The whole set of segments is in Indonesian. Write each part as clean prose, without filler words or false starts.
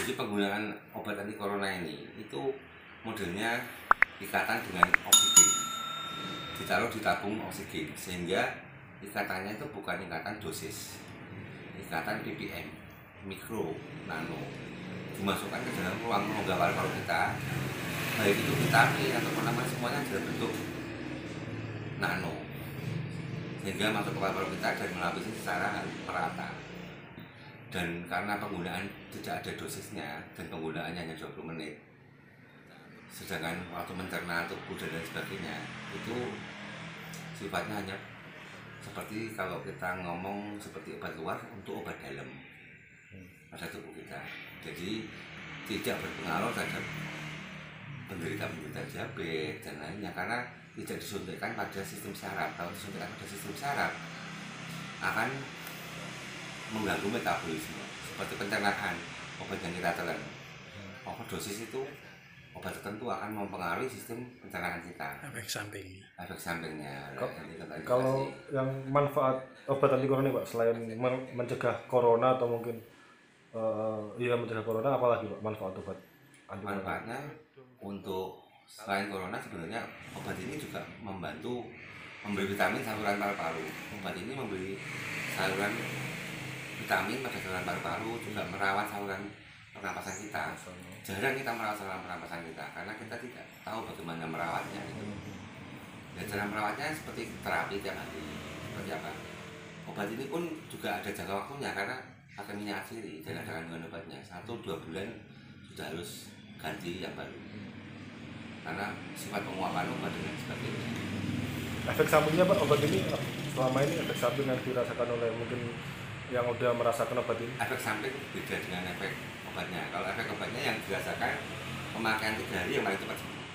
Jadi penggunaan obat anti corona ini itu modelnya ikatan dengan oksigen, ditaruh di tabung oksigen, sehingga ikatannya itu bukan ikatan dosis, ikatan ppm, mikro, nano, dimasukkan ke dalam ruang rongga paru-paru kita, baik itu vitamin atau apa semuanya dalam bentuk nano, sehingga masuk ke paru-paru kita dan melapisi secara merata. Dan karena penggunaan tidak ada dosisnya dan penggunaannya hanya 20 menit, sedangkan waktu mencerna tubuh dan lain sebagainya itu sifatnya hanya seperti kalau kita ngomong seperti obat luar untuk obat dalam pada tubuh kita. Jadi tidak berpengaruh terhadap penderita diabetes dan lainnya, karena tidak disuntikkan pada sistem saraf. Kalau disuntikkan pada sistem saraf akan mengganggu metabolisme seperti pencernaan obat yang kita telan. Overdosis itu obat tertentu akan mempengaruhi sistem pencernaan kita. Efek sampingnya. Kalau yang manfaat obat anti corona Pak, selain mencegah corona atau mungkin mencegah corona, apalagi Pak manfaat obat anti corona? Manfaatnya untuk selain corona sebenarnya obat ini juga membantu memberi vitamin saluran paru-paru. Obat ini memberi saluran vitamin pada saluran paru-paru, juga merawat saluran pernapasan kita. Jarang kita merawat saluran pernapasan kita karena kita tidak tahu bagaimana merawatnya gitu. Dan cara merawatnya seperti terapi tiap hari. Seperti apa? Obat ini pun juga ada jangka waktunya karena pakai minyak atsiri dan ada kandungan obatnya. 1-2 bulan sudah harus ganti yang baru. Karena sifat penguapan obat dan sebagainya. Efek sampingnya Pak obat ini selama ini, efek samping yang dirasakan oleh mungkin yang udah merasakan obat ini? Efek samping beda dengan efek obatnya. Kalau efek obatnya yang dirasakan pemakaian 3 hari yang paling cepat sembuh.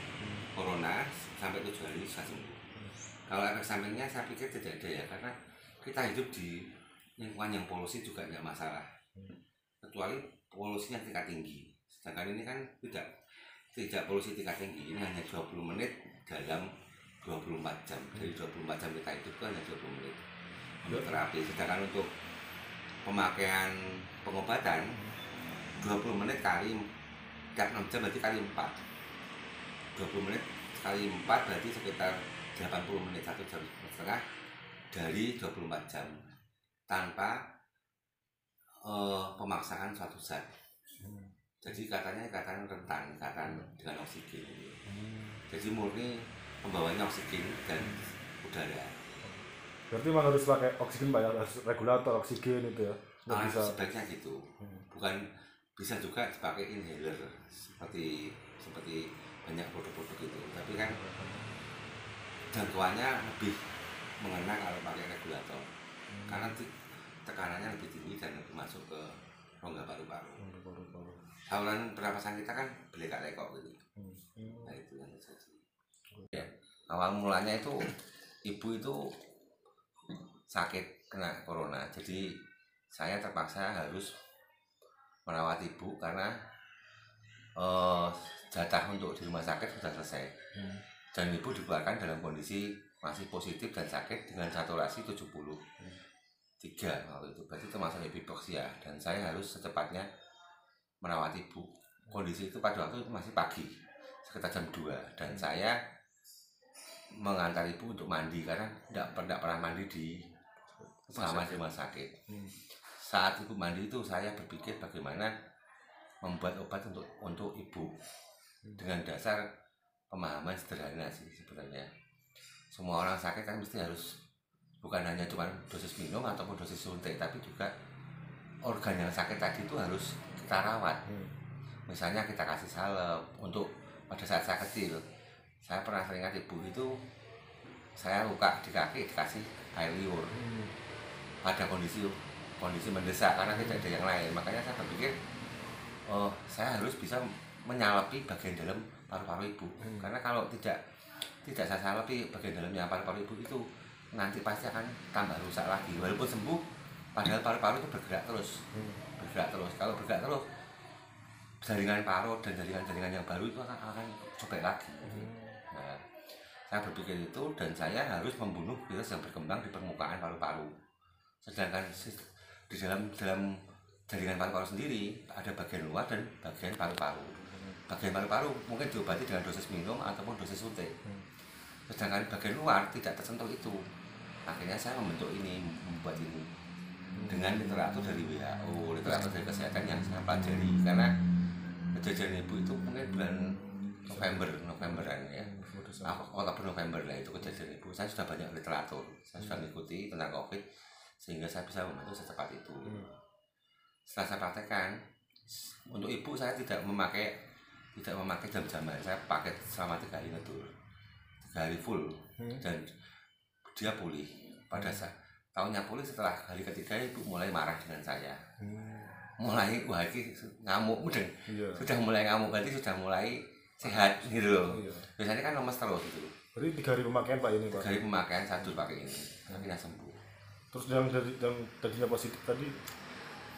Corona sampai 7 hari bisa sembuh. Kalau efek sampingnya saya pikir tidak ada ya, karena kita hidup di lingkungan yang polusi juga tidak masalah, kecuali polusinya tingkat tinggi. Sedangkan ini kan tidak polusi tingkat tinggi, ini hanya 20 menit dalam 24 jam. Dari 24 jam kita hidup itu hanya 20 menit untuk terapi. Sedangkan untuk pemakaian pengobatan 20 menit kali tiap 6 jam berarti kali 4. 20 menit kali 4 berarti sekitar 80 menit, 1 jam setengah dari 24 jam tanpa pemaksaan suatu zat. Jadi katanya ikatan rentan, ikatan dengan oksigen. Jadi murni pembawanya oksigen dan udara. Berarti memang harus pakai oksigen Pak ya, harus regulator oksigen itu ya? Bisa. Sebaiknya gitu. Bukan, bisa juga dipakai inhaler seperti banyak produk-produk itu. Tapi kan jangkauannya lebih mengena kalau pakai regulator. Karena tekanannya lebih tinggi dan lebih masuk ke rongga paru-paru. Saluran pernapasan kita kan belekak-lekok gitu. Nah itu yang terjadi. Ya, awal mulanya itu ibu itu sakit kena corona, jadi saya terpaksa harus merawat ibu karena jatah untuk di rumah sakit sudah selesai. Dan ibu dikeluarkan dalam kondisi masih positif dan sakit dengan saturasi 73 waktu itu, berarti termasuk hipoksia. Dan saya harus secepatnya merawat ibu. Kondisi itu pada waktu itu masih pagi, sekitar jam 2, dan saya mengantar ibu untuk mandi karena tidak pernah mandi selama di rumah sakit. Saat ibu mandi itu saya berpikir bagaimana membuat obat untuk ibu dengan dasar pemahaman sederhana sih sebenarnya. Semua orang sakit kan mesti harus bukan hanya cuma dosis minum ataupun dosis suntik, tapi juga organ yang sakit tadi itu harus kita rawat. Misalnya kita kasih salep untuk pada saat saya kecil, saya pernah teringat ibu itu saya luka di kaki dikasih air liur pada kondisi mendesak karena tidak ada yang lain. Makanya saya berpikir saya harus bisa menyalapi bagian dalam paru-paru ibu. Karena kalau tidak saya salapi bagian dalamnya paru-paru ibu itu nanti pasti akan tambah rusak lagi. Walaupun sembuh, padahal paru-paru itu bergerak terus. Kalau bergerak terus, jaringan paru dan jaringan yang baru itu akan sobek lagi. Nah, saya berpikir itu dan saya harus membunuh virus yang berkembang di permukaan paru-paru. Sedangkan di dalam jaringan paru-paru sendiri ada bagian luar dan bagian paru-paru. Bagian paru-paru mungkin diobati dengan dosis minum ataupun dosis suntik. Sedangkan bagian luar tidak tersentuh itu. Akhirnya saya membentuk ini, membuat ini dengan literatur dari WHO, literatur dari kesehatan yang saya pelajari. Karena kejadian ibu itu mungkin bulan Novemberan ya, Oktober November lah itu kejadian ibu. Saya sudah banyak literatur, saya sudah mengikuti tentang COVID sehingga saya bisa membantu secepat itu. Setelah saya praktekkan untuk ibu, saya tidak memakai jam-jaman, saya pakai selama 3 hari ngedur, 3 hari full, dan dia pulih. Pada saat tahunnya pulih, setelah hari ketiga ibu mulai marah dengan saya, mulai wah ini ngamuk, sudah mulai ngamuk, berarti sudah mulai sehat gitu loh. Biasanya kan lemes terus gitu. Berarti 3 hari pemakaian Pak ini Pak? 3 hari pemakaian, satu pakai ini, akhirnya sembuh. Terus yang tadinya positif tadi?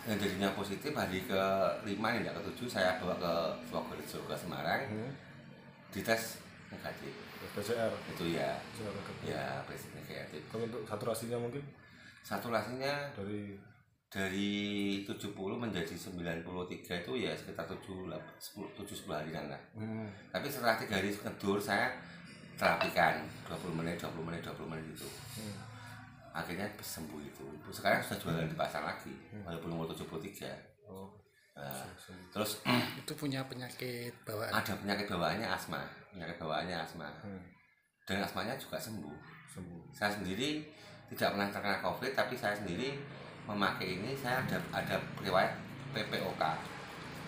Yang jadinya positif hari ke-5 nih, tidak ke-7 saya bawa ke Purworejo, ke Semarang, dites negatif. PCR? Itu ya, PCR negatif. Kalau untuk saturasinya mungkin? Saturasinya dari 70 menjadi 93 itu ya sekitar 7-10 harian lah. Tapi setelah 3 hari ngedur saya terapikan 20 menit gitu. Akhirnya sembuh itu. Sekarang sudah jualan di pasar lagi walaupun umur 73. Nah, terus itu punya penyakit bawaan? Ada penyakit bawaannya asma. Dan asmanya juga sembuh. Saya sendiri tidak pernah terkena COVID, tapi saya sendiri memakai ini. Saya ada riwayat PPOK,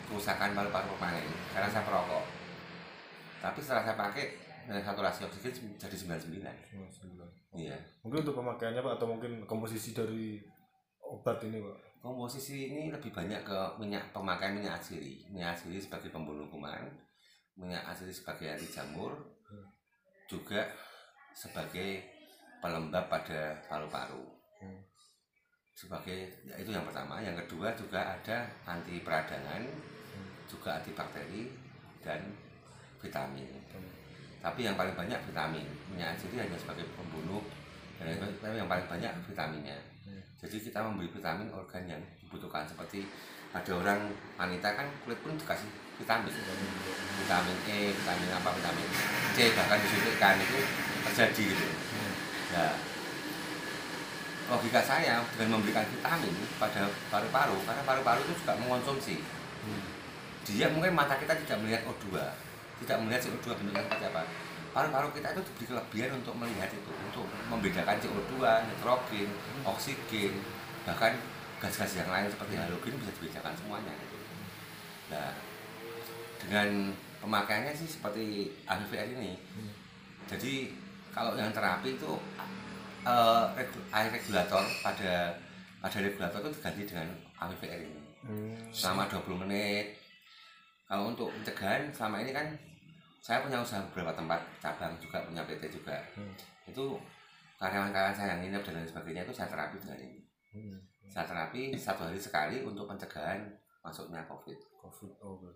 kerusakan paru-paru permanen, karena saya perokok. Tapi setelah saya pakai dengan saturasi oksigen jadi 99. Iya. Mungkin untuk pemakaiannya Pak, atau mungkin komposisi dari obat ini Pak? Komposisi ini lebih banyak ke pemakaian minyak asiri. Minyak asiri sebagai pembunuh kuman, minyak asiri sebagai anti jamur, juga sebagai pelembab pada paru-paru. Sebagai ya itu yang pertama. Yang kedua juga ada anti peradangan, juga anti bakteri dan vitamin. Tapi yang paling banyak vitamin. Minyak asiri hanya sebagai pembunuh, dan yang paling banyak vitaminnya. Jadi kita memberi vitamin organ yang dibutuhkan, seperti ada orang wanita kan kulit pun dikasih vitamin E, vitamin C, bahkan disuntikkan, itu terjadi gitu. Nah, logika saya dengan memberikan vitamin pada paru-paru, karena paru-paru itu juga mengonsumsi. Dia mungkin mata kita tidak melihat O2, tidak melihat CO2 bentuknya seperti apa. Paru-paru kita itu diberi kelebihan untuk melihat itu, untuk membedakan CO2, nitrogen, oksigen, bahkan gas-gas yang lain seperti halogen bisa dibedakan semuanya. Nah, dengan pemakaiannya sih seperti AVVR ini. Jadi kalau yang terapi itu air regulator pada regulator itu diganti dengan AVVR ini selama 20 menit. Kalau untuk pencegahan selama ini kan saya punya usaha beberapa tempat cabang, juga punya PT juga. Itu karyawan-karyawan saya yang nginep dan lain sebagainya itu saya terapi dengan ini. Saya terapi 1 hari sekali untuk pencegahan masuknya COVID.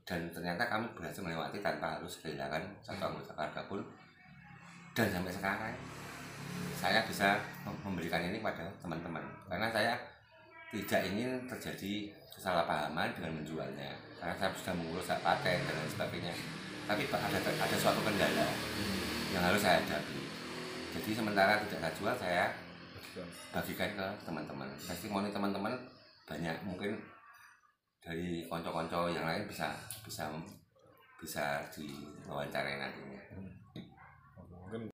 Dan ternyata kami berhasil melewati tanpa harus kehilangan satu anggota keluarga pun. Dan sampai sekarang saya bisa memberikan ini kepada teman-teman, karena saya tidak ingin terjadi kesalahpahaman dengan menjualnya, karena saya sudah mengurus paten dan lain sebagainya. Tapi ada suatu kendala yang harus saya hadapi. Jadi sementara tidak saya jual, saya bagikan ke teman-teman. Testimoni teman-teman banyak, mungkin dari konco-konco yang lain bisa diwawancarai nantinya.